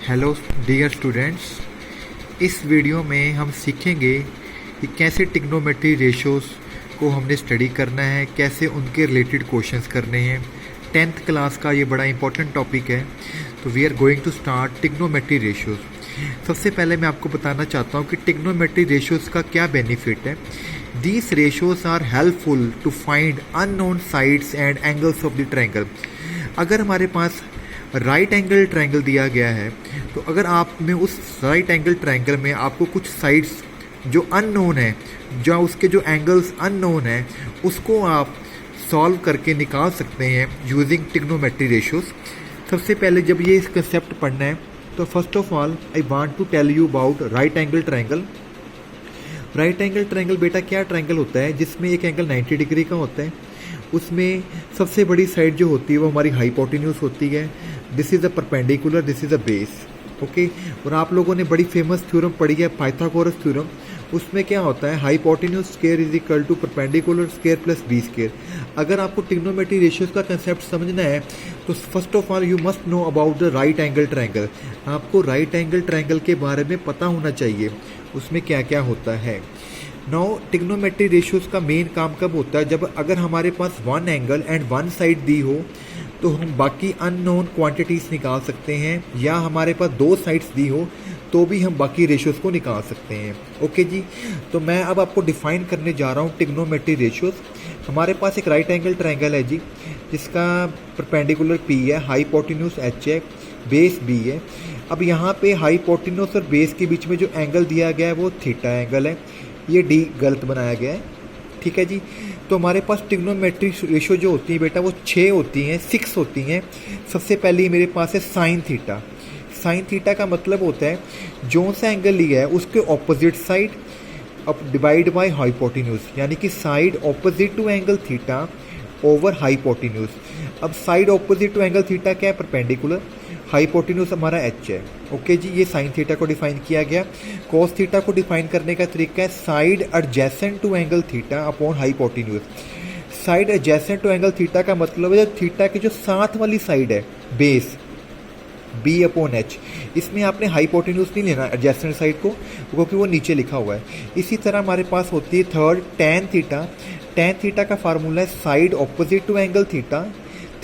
Hello dear students, इस video में हम सीखेंगे कि कैसे ट्रिग्नोमेट्री रेशियोज़ को हमने स्टडी करना है, कैसे उनके रिलेटेड क्वेश्चंस करने हैं। 10th क्लास का ये बड़ा इंपॉर्टेंट टॉपिक है। तो we are going to start trigonometry ratios. सबसे पहले मैं आपको बताना चाहता हूँ कि ट्रिग्नोमेट्री रेशियोज़ का क्या बेनिफिट है। These ratios are helpful to find unknown sides and angles of the triangle. अगर हमारे पास राइट एंगल ट्रायंगल दिया गया है, तो अगर आप में उस राइट एंगल ट्रायंगल में आपको कुछ साइड्स जो अननोन है, जो उसके जो एंगल्स अननोन है, उसको आप सॉल्व करके निकाल सकते हैं यूजिंग ट्रिग्नोमेट्री रेशियोज़। सबसे पहले जब ये इस कंसेप्ट पढ़ना है, तो first of all I want to tell you about right angle triangle. Right angle triangle बेटा क्या ट्रायंगल होता है जिसमें एक एंगल 90 डिग्री का होता है। उसमें सबसे बड़ी साइड जो होती है वो हमारी हाइपोटेन्यूज होती है। This is a perpendicular, this is a base. Okay, और आप लोगों ने बड़ी फेमस थ्योरम पढ़ी है, पाइथागोरस थ्योरम। उसमें क्या होता है, hypotenuse square is equal to perpendicular square plus B square. अगर आपको ट्रिग्नोमेट्री रेशियोज का कंसेप्ट समझना है, तो first of all you must know about the right angle triangle. आपको राइट एंगल ट्रायंगल के बारे में पता होना चाहिए, उसमें क्या क्या होता है। नाउ ट्रिग्नोमेट्री रेशियोज का मेन काम कब होता है, जब अगर हमारे पास one angle and one side दी हो, तो हम बाकी अननोन क्वांटिटीज़ निकाल सकते हैं, या हमारे पास दो साइड्स दी हो तो भी हम बाकी रेशियोज को निकाल सकते हैं। ओके जी, तो मैं अब आपको डिफाइन करने जा रहा हूँ ट्रिग्नोमेट्री रेशियोज। हमारे पास एक राइट एंगल ट्रायंगल है जी, जिसका परपेंडिकुलर पी है, हाइपोटेन्यूज एच है, बेस बी है। अब यहाँ पे हाइपोटेन्यूज और बेस के बीच में जो एंगल दिया गया है वो थीटा एंगल है। ये डी गलत बनाया गया है, ठीक है जी। तो हमारे पास ट्रिग्नोमेट्री रेशियो जो होती है बेटा वो 6 होती हैं, 6 होती हैं। सबसे पहले मेरे पास है साइन थीटा। साइन थीटा का मतलब होता है जो सा एंगल लिया है उसके ऑपोजिट साइड अब डिवाइड बाय हाइपोटेन्यूज, यानी कि side opposite to angle theta over hypotenuse. अब side opposite to angle theta क्या है, परपेंडिकुलर। हाइपोटेन्यूज हमारा एच है। ओके जी, ये साइन थीटा को डिफाइन किया गया। कॉस थीटा को डिफाइन करने का तरीका है side adjacent to angle theta upon hypotenuse. Side adjacent to angle theta का मतलब है थीटा की जो साथ वाली साइड है, बेस बी अपॉन एच। इसमें आपने हाइपोटेन्यूज नहीं लेना एडजेसेंट साइड को, क्योंकि वो नीचे लिखा हुआ है। इसी तरह हमारे पास होती है third tan theta. Tan theta का फार्मूला है side opposite to angle theta,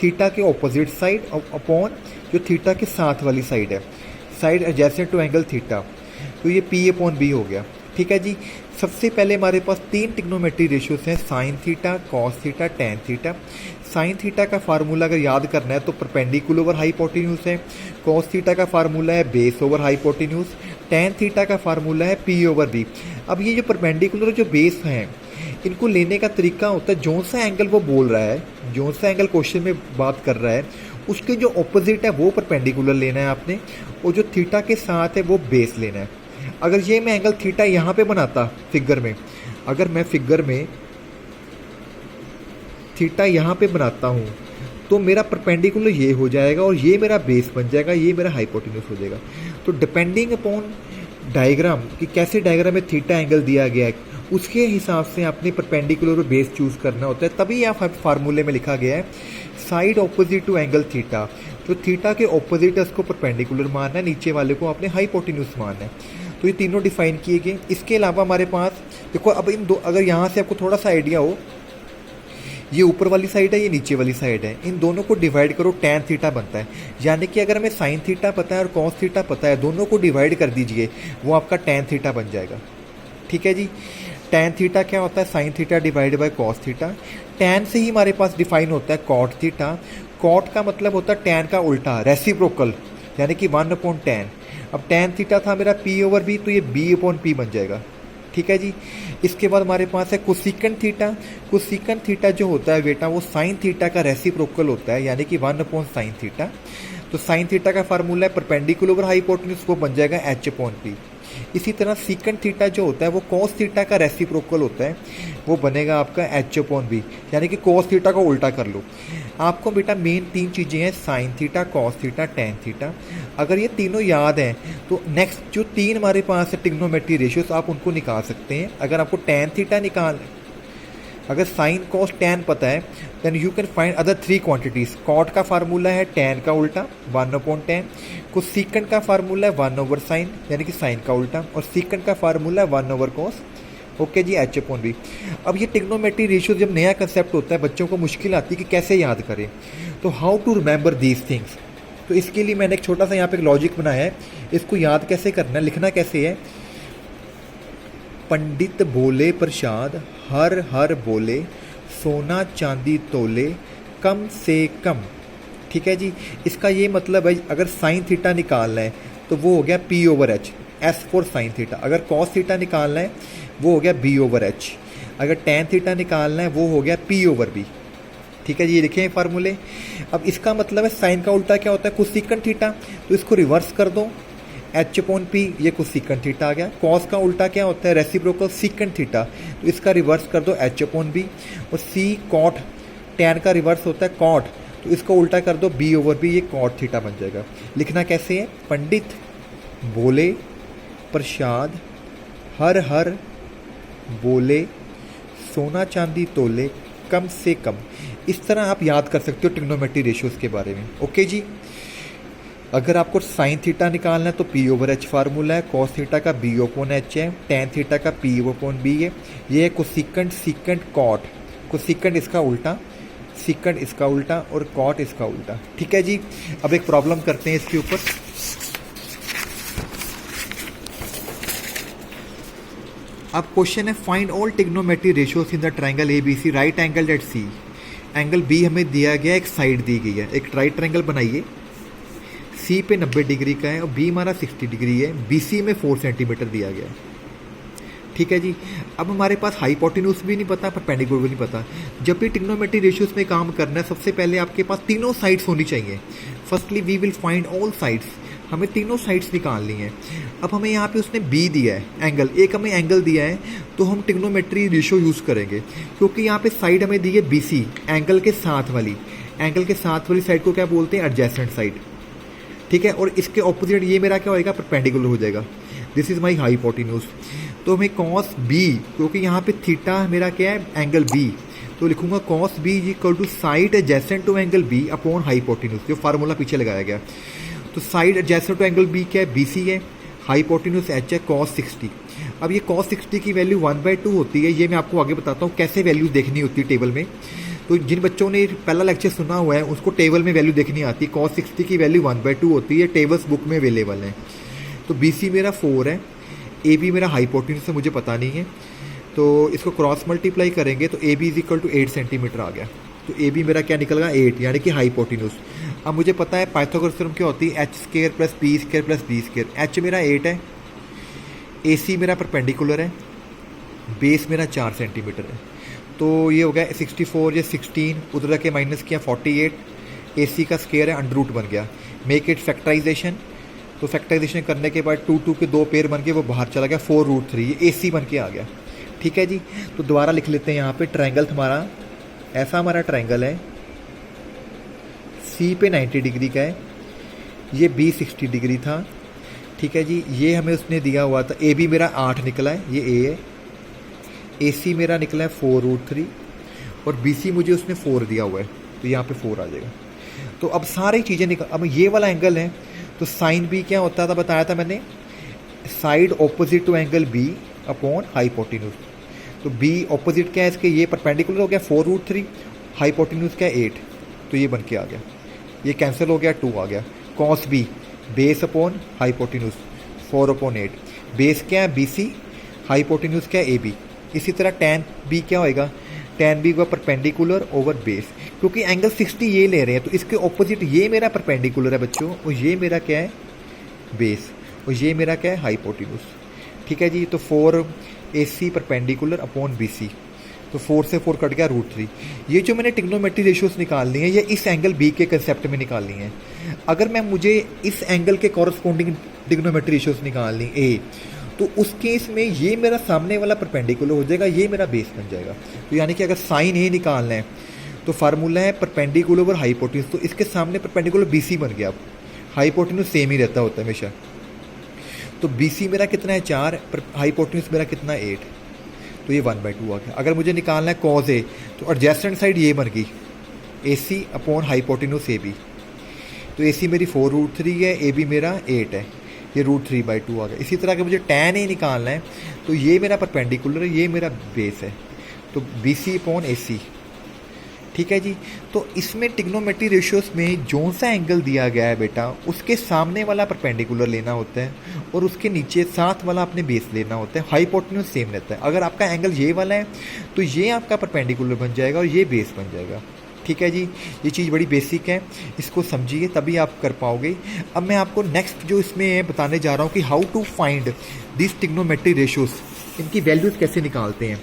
theta के ऑपोजिट साइड अपॉन जो थीटा के साथ वाली साइड है, side adjacent to angle theta. तो ये पी अपॉन बी हो गया, ठीक है जी। सबसे पहले हमारे पास 3 ट्रिग्नोमेट्री रेशियोज हैं, sine theta, cos theta, tan theta. Sine theta का फार्मूला अगर याद करना है तो परपेंडिकुलर ओवर हाइपोटेन्यूज है। कॉस थीटा का फार्मूला है base over hypotenuse. Tan theta का फार्मूला है पी ओवर बी। अब ये जो परपेंडिकुलर जो बेस हैं, इनको लेने का तरीका होता है जो सा एंगल वो बोल रहा है, जो सा एंगल क्वेश्चन में बात कर रहा है, उसके जो ऑपोजिट है वो परपेंडिकुलर लेना है आपने, और जो थीटा के साथ है वो बेस लेना है। अगर ये मैं एंगल थीटा यहाँ पे बनाता फिगर में, अगर मैं फिगर में थीटा यहाँ पे बनाता हूँ, तो मेरा परपेंडिकुलर ये हो जाएगा और ये मेरा बेस बन जाएगा, ये मेरा हाइपोटेन्यूज हो जाएगा। तो डिपेंडिंग अपॉन डायग्राम कि कैसे डायग्राम में थीटा एंगल दिया गया है, उसके हिसाब से आपने परपेंडिकुलर और बेस चूज करना होता है। तभी यहाँ फार्मूले में लिखा गया है side opposite to angle theta. तो थीटा के ऑपोजिट है उसको परपेंडिकुलर मानना है, नीचे वाले को आपने हाइपोटेन्यूज मानना है। तो ये तीनों डिफाइन किए गए। इसके अलावा हमारे पास देखो, अब इन दो, अगर यहाँ से आपको थोड़ा सा आइडिया हो, ये ऊपर वाली साइड है, ये नीचे वाली साइड है, इन दोनों को डिवाइड करो, टैन थीटा बनता है। यानी कि अगर हमें साइन थीटा पता है और कॉस थीटा पता है, दोनों को डिवाइड कर दीजिए, वो आपका टैन थीटा बन जाएगा, ठीक है जी। टैन थीटा क्या होता है, sine theta divide by cos theta. Tan से ही हमारे पास डिफाइन होता है कॉट थीटा। कॉट का मतलब होता है टैन का उल्टा, रेसिप्रोकल, यानी कि 1 अपॉन टैन। अब टैन थीटा था मेरा पी ओवर बी, तो ये बी अपॉन पी बन जाएगा, ठीक है जी। इसके बाद हमारे पास है कोसिकेंट थीटा। कोसिकेंट थीटा जो होता है बेटा वो साइन थीटा का रेसिप्रोकल होता है, यानी कि 1 अपॉन साइन थीटा। तो साइन थीटा का फार्मूला है परपेंडिकुलर ओवर हाइपोटेन्यूज, वो बन जाएगा एच अपॉन पी। इसी तरह सीकेंट थीटा जो होता है वो कॉस थीटा का रेसिप्रोकल होता है, वो बनेगा आपका एच अपॉन बी, यानी कि कॉस थीटा को उल्टा कर लो। आपको बेटा मेन 3 चीज़ें हैं, sine theta, cos theta, tan theta. अगर ये तीनों याद हैं तो नेक्स्ट जो 3 हमारे पास है ट्रिग्नोमेट्री रेशियोज, आप उनको निकाल सकते हैं। अगर आपको टैन थीटा अगर साइन कॉस टैन पता है then you can find other 3 quantities. Cot का फार्मूला है टैन का उल्टा 1/10, कुछ सीकेंट का फार्मूला है 1/sin यानी कि साइन का उल्टा, और सीकेंट का फार्मूला है 1/cos। ओके जी, h/v। अब ये ट्रिग्नोमेट्री रेशियो जब नया कंसेप्ट होता है बच्चों को मुश्किल आती है कि कैसे याद करें, तो how to remember these things. तो इसके लिए मैंने एक छोटा सा यहाँ पे एक लॉजिक बनाया है, इसको याद कैसे करना है, लिखना कैसे है। पंडित बोले प्रसाद हर हर बोले, सोना चांदी तोले कम से कम। ठीक है जी, इसका ये मतलब है अगर साइन थीटा निकालना है तो वो हो गया P/H, S for sine theta. अगर कॉस थीटा निकालना है वो हो गया B/H। अगर टैन थीटा निकालना है वो हो गया P/B। ठीक है जी, ये लिखे हैं फार्मूले। अब इसका मतलब है साइन का उल्टा क्या होता है, कोसेकंट थीटा, तो इसको रिवर्स कर दो H/P, ये कोसेकंट थीटा आ गया। कॉस का उल्टा क्या होता है, रेसिप्रोकल सीकंट थीटा, तो इसका रिवर्स कर दो H/B। और सी कॉट, टैन का रिवर्स होता है कॉट, तो इसको उल्टा कर दो B/B, ये कॉट थीटा बन जाएगा। लिखना कैसे है, पंडित बोले प्रसाद हर हर बोले, सोना चांदी तोले कम से कम। इस तरह आप याद कर सकते हो ट्रिग्नोमेट्री रेशियोज के बारे में। ओके जी, अगर आपको साइन थीटा निकालना है तो P/H फार्मूला है, कॉस थीटा का B/H है, टैन थीटा का P/B है, ये है कोसेकंट सीकंट कॉट। कोसेकंट इसका उल्टा, सीकंट इसका उल्टा, और कॉट इसका उल्टा। ठीक है जी, अब एक प्रॉब्लम करते हैं इसके ऊपर। अब क्वेश्चन है find all trigonometry ratios in the triangle ABC right angle at C। Angle B हमें दिया गया, एक साइड दी गई है, एक राइट ट्राइंगल बनाइए। C पे 90 डिग्री का है और B हमारा 60 डिग्री है, BC में 4 सेंटीमीटर दिया गया है। ठीक है जी, अब हमारे पास हाइपोटेन्यूज भी नहीं पता, परपेंडिकुलर भी नहीं पता। जब भी ट्रिग्नोमेट्री रेशियोज में काम करना है सबसे पहले आपके पास तीनों साइड्स होनी चाहिए। Firstly we will find all sides, हमें तीनों साइड्स निकालनी है। अब हमें यहाँ पे उसने B दिया है एंगल, एक हमें एंगल दिया है, तो हम ट्रिग्नोमेट्री रेशियो यूज़ करेंगे क्योंकि यहाँ पे साइड हमें दी है BC, एंगल के साथ वाली। एंगल के साथ वाली साइड को क्या बोलते हैं, एडजेसेंट साइड। ठीक है, और इसके ऑपोजिट ये मेरा क्या होएगा, परपेंडिकुलर हो जाएगा। This is my hypotenuse. तो हमें कॉस B, क्योंकि यहाँ पे थीटा मेरा क्या है, एंगल B, तो लिखूंगा cos B equal to side adjacent to angle B upon hypotenuse, जो फार्मूला पीछे लगाया गया। तो side adjacent to angle B क्या है, BC है, हाइपोटेन्यूज H है कॉस 60। अब ये कॉस 60 की वैल्यू 1/2 होती है, ये मैं आपको आगे बताता हूँ कैसे वैल्यू देखनी होती है टेबल में। तो जिन बच्चों ने पहला लेक्चर सुना हुआ है उसको टेबल में वैल्यू देखनी आती है। कॉस 60 की वैल्यू 1/2 होती है, टेबल्स बुक में अवेलेबल है। तो BC मेरा 4 है, AB मेरा हाइपोटेन्यूज से मुझे पता नहीं है, तो इसको क्रॉस मल्टीप्लाई करेंगे तो AB is equal to 8 centimetre आ गया। तो AB मेरा क्या निकल गया, 8, यानी कि हाइपोटेन्यूज। अब मुझे पता है पाइथागोरस थ्योरम क्या होती है, h² + p² + b²। h मेरा 8 है, AC मेरा परपेंडिकुलर है, बेस मेरा 4 सेंटीमीटर है। तो ये हो गया 64, ये 16, उधर के माइनस किया 48, AC का स्क्वायर है, अंडर रूट बन गया। मेक इट फैक्टराइजेशन, तो फैक्टराइजेशन करने के बाद 2 के 2 पेयर बन के वो बाहर चला गया, 4√3, ये AC बन के आ गया। ठीक है जी, तो दोबारा लिख लेते हैं यहाँ पे ट्राइंगल हमारा, ऐसा हमारा ट्राइंगल है, C पे 90 डिग्री का है, ये B 60 डिग्री था। ठीक है जी, ये हमें उसने दिया हुआ था, AB मेरा 8 निकला है, ये A है, AC मेरा निकला है 4√3, और BC मुझे उसने 4 दिया हुआ है, तो यहाँ पे 4 आ जाएगा। तो अब सारी चीज़ें निकल, अब ये वाला एंगल है, तो साइन B क्या होता था, बताया था मैंने, side opposite to angle B upon hypotenuse. तो B ऑपोजिट क्या है इसके, ये परपेंडिकुलर हो गया 4√3, हाइपोटेन्यूज क्या है 8, तो ये बन के आ गया, ये कैंसिल हो गया, 2 आ गया। Cos B base upon hypotenuse 4/8, base क्या है BC, हाइपोटेन्यूज क्या है AB। इसी तरह टैन B क्या होएगा, टैन B हुआ परपेंडिकुलर ओवर बेस, क्योंकि एंगल 60 ये ले रहे हैं, तो इसके ऑपोजिट ये मेरा परपेंडिकुलर है बच्चों, और ये मेरा क्या है बेस, और ये मेरा क्या है हाइपोटेन्यूज। ठीक है जी, तो 4 AC परपेंडिकुलर अपॉन BC, तो 4 से 4 कट गया √3। ये जो मैंने ट्रिग्नोमेट्री रेशियोज निकालनी है, ये इस एंगल B के कंसेप्ट में निकालनी है। अगर मैं मुझे इस एंगल के कॉरस्पॉन्डिंग ट्रिग्नोमेट्री रेशियोज निकालनी A, तो उस केस में ये मेरा सामने वाला परपेंडिकुलर हो जाएगा, ये मेरा बेस बन जाएगा। तो यानी कि अगर साइन A निकालना है तो फार्मूला है परपेंडिकुलर ओवर हाइपोटेन्यूज, तो इसके सामने परपेंडिकुलर BC बन गया। अब हाइपोटेन्यूज सेम ही रहता होता है हमेशा, तो BC मेरा कितना है 4, हाइपोटेन्यूज मेरा कितना है 8, तो ये 1/2 आ गया। अगर मुझे निकालना है कॉज ए, तो एडजेसेंट साइड ये बन गई AC अपॉन हाइपोटेन्यूस AB। तो AC मेरी 4√3 है, AB मेरा 8 है, ये √3/2 आ गया। इसी तरह अगर मुझे tan A निकालना है, तो ये मेरा परपेंडिकुलर है, ये मेरा बेस है, तो BC अपॉन AC। ठीक है जी। तो इसमें ट्रिग्नोमेट्री रेशियोज में जो सा एंगल दिया गया है बेटा, उसके सामने वाला परपेंडिकुलर लेना होता है और उसके नीचे साथ वाला अपने बेस लेना होता है। हाइपोटेन्यूस सेम रहता है। अगर आपका एंगल ये वाला है तो ये आपका परपेंडिकुलर बन जाएगा और ये बेस बन जाएगा। ठीक है जी, ये चीज़ बड़ी बेसिक है, इसको समझिए तभी आप कर पाओगे। अब मैं आपको नेक्स्ट जो इसमें बताने जा रहा हूँ कि how to find this trigonometry ratios, इनकी वैल्यूज़ कैसे निकालते हैं।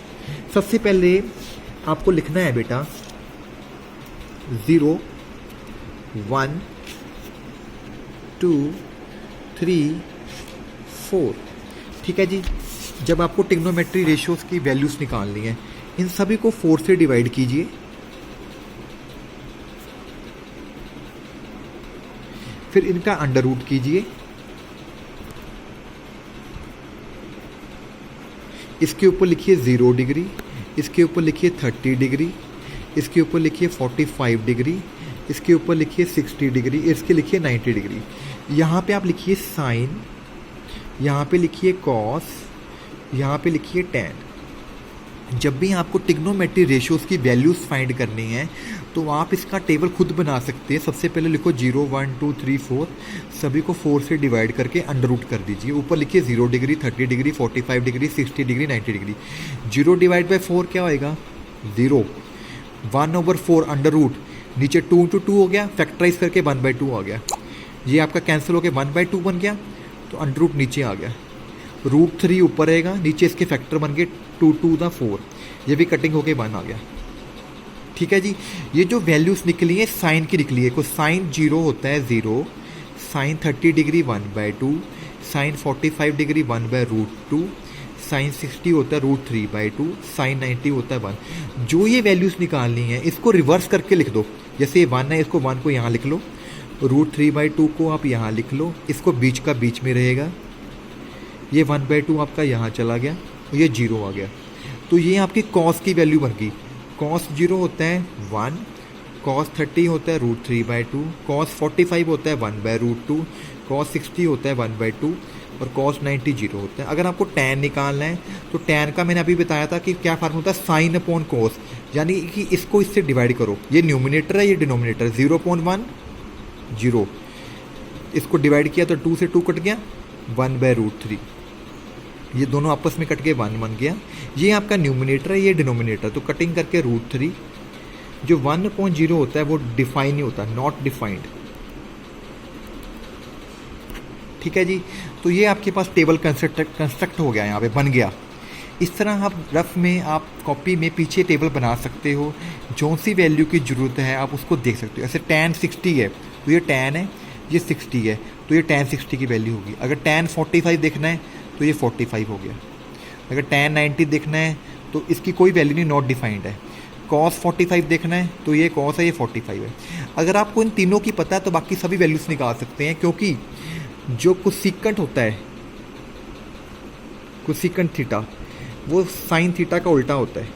सबसे पहले आपको लिखना है बेटा 0 1 2 3 4। ठीक है जी। जब आपको ट्रिग्नोमेट्री रेशियोज की वैल्यूज़ निकालनी है, इन सभी को 4 से डिवाइड कीजिए। फिर इनका अंडर रूट कीजिए। इसके ऊपर लिखिए 0 डिग्री, इसके ऊपर लिखिए 30 डिग्री, इसके ऊपर लिखिए 45 डिग्री, इसके ऊपर लिखिए 60 डिग्री, इसके लिखिए 90 डिग्री। यहाँ पे आप लिखिए साइन, यहाँ पे लिखिए कॉस, यहाँ पे लिखिए टैन। जब भी आपको ट्रिग्नोमेट्री रेशियोज की वैल्यूज़ फाइंड करनी है तो आप इसका टेबल खुद बना सकते हैं। सबसे पहले लिखो 0 1 2 3 4, सभी को 4 से डिवाइड करके अंडर रूट कर दीजिए। ऊपर लिखिए 0 degree 30 degree 45 degree 60 degree 90 degree. 0 divide by 4 क्या होएगा 0, 1/4 अंडर रूट, नीचे 2 × 2 हो गया, फैक्टराइज करके 1/2 आ गया। ये आपका कैंसिल होकर 1/2 बन गया, तो अंडर रूट नीचे आ गया। √3 ऊपर रहेगा, नीचे इसके फैक्टर बन गए 2 2 4, ये भी कटिंग होके 1 आ गया। ठीक है जी। ये जो वैल्यूज़ निकली है साइन की निकली है। को साइन 0 होता है 0, sine 30 degree 1/2, sine 45 degree 1/√2, sine 60 होता है √3/2, साइन 90 होता है 1। जो ये वैल्यूज़ निकालनी है इसको रिवर्स करके लिख दो। जैसे ये 1 है, इसको 1 को यहाँ लिख लो, √3/2 को आप यहाँ लिख लो, इसको बीच का बीच में रहेगा, ये 1/2 आपका यहाँ चला गया और ये 0 आ गया। तो ये आपकी कॉस की वैल्यू बन गई। कॉस 0 होता है 1, कॉस 30 होता है √3/2, कॉस 45 होता है 1/√2, कॉस 60 होता है 1/2 और कॉस 90 0 होता है। अगर आपको टैन निकालना है तो टैन का मैंने अभी बताया था कि क्या फार्मूला होता है, साइन अपॉन कॉस, यानी कि इसको इससे डिवाइड करो। ये न्यूमिनेटर है, ये डिनोमिनेटर, 0/1 0, इसको डिवाइड किया तो 2 से 2 कट गया, 1/√3, ये दोनों आपस में कट के 1 बन गया। ये आपका न्यूमिनेटर है, ये डिनोमिनेटर, तो कटिंग करके √3। जो 1/0 होता है वो डिफाइन नहीं होता, नॉट डिफाइंड। ठीक है जी। तो ये आपके पास टेबल कंस्ट्रक्ट हो गया, यहाँ पे बन गया। इस तरह आप रफ में आप कॉपी में पीछे टेबल बना सकते हो, जो सी वैल्यू की ज़रूरत है आप उसको देख सकते हो। ऐसे tan 60 है तो ये tan है, ये 60 है तो ये tan 60 की वैल्यू होगी। अगर tan 45 देखना है तो ये 45 हो गया। अगर tan 90 देखना है तो इसकी कोई वैल्यू नहीं, नॉट डिफाइंड है। cos 45 देखना है तो ये cos है, ये 45 है। अगर आपको इन तीनों की पता है तो बाकी सभी वैल्यूज़ निकाल सकते हैं, क्योंकि जो कोसेकेंट होता है, कोसेकेंट थीटा, वो साइन थीटा का उल्टा होता है।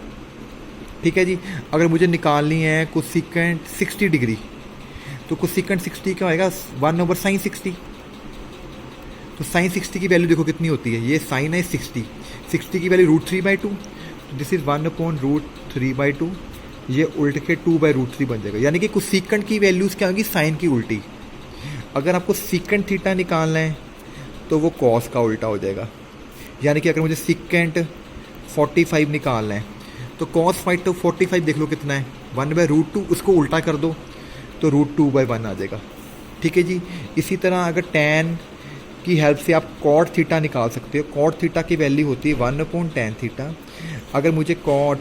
ठीक है जी। अगर मुझे निकालनी है कोसेकेंट 60 डिग्री, तो कोसेकेंट 60 क्या होएगा 1/sin 60। तो साइन 60 की वैल्यू देखो कितनी होती है, ये साइन है 60 की वैल्यू √3/2, दिस इज 1/√3/2, ये उल्ट के 2/√3 बन जाएगा। यानी कि कोसेकेंट की वैल्यूज़ क्या होगी, साइन की उल्टी। अगर आपको सीकेंट थीटा निकालना है तो वो कॉस का उल्टा हो जाएगा। यानी कि अगर मुझे सीकेंट 45 निकालना है तो cos 45 देख लो कितना है 1/√2, उसको उल्टा कर दो तो √2/1 आ जाएगा। ठीक है जी। इसी तरह अगर tan की हेल्प से आप cot थीटा निकाल सकते हो। cot थीटा की वैल्यू होती है 1/tan थीटा। अगर मुझे cot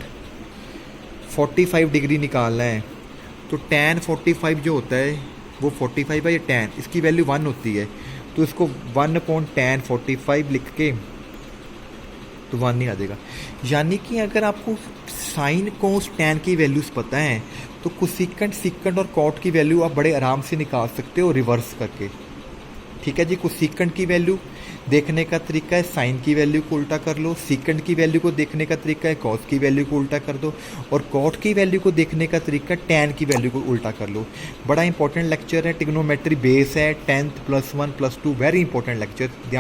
45 डिग्री निकालना है तो tan 45 जो होता है वो 45 है, ये tan, इसकी वैल्यू 1 होती है, तो इसको 1/tan 45 लिख के तो 1 नहीं आ जाएगा। यानी कि अगर आपको साइन कोस टैन की वैल्यूज़ पता है तो कोसेकेंट, सीकेंट और कॉट की वैल्यू आप बड़े आराम से निकाल सकते हो रिवर्स करके। ठीक है जी। कोसेकेंट की वैल्यू देखने का तरीका है साइन की वैल्यू को उल्टा कर लो, सीकेंड की वैल्यू को देखने का तरीका है कॉस की वैल्यू को उल्टा कर दो, और कॉट की वैल्यू को देखने का तरीका टैन की वैल्यू को उल्टा कर लो। बड़ा इंपॉर्टेंट लेक्चर है, ट्रिग्नोमेट्री बेस है, 10th +1 +2 वेरी इंपॉर्टेंट लेक्चर, ध्यान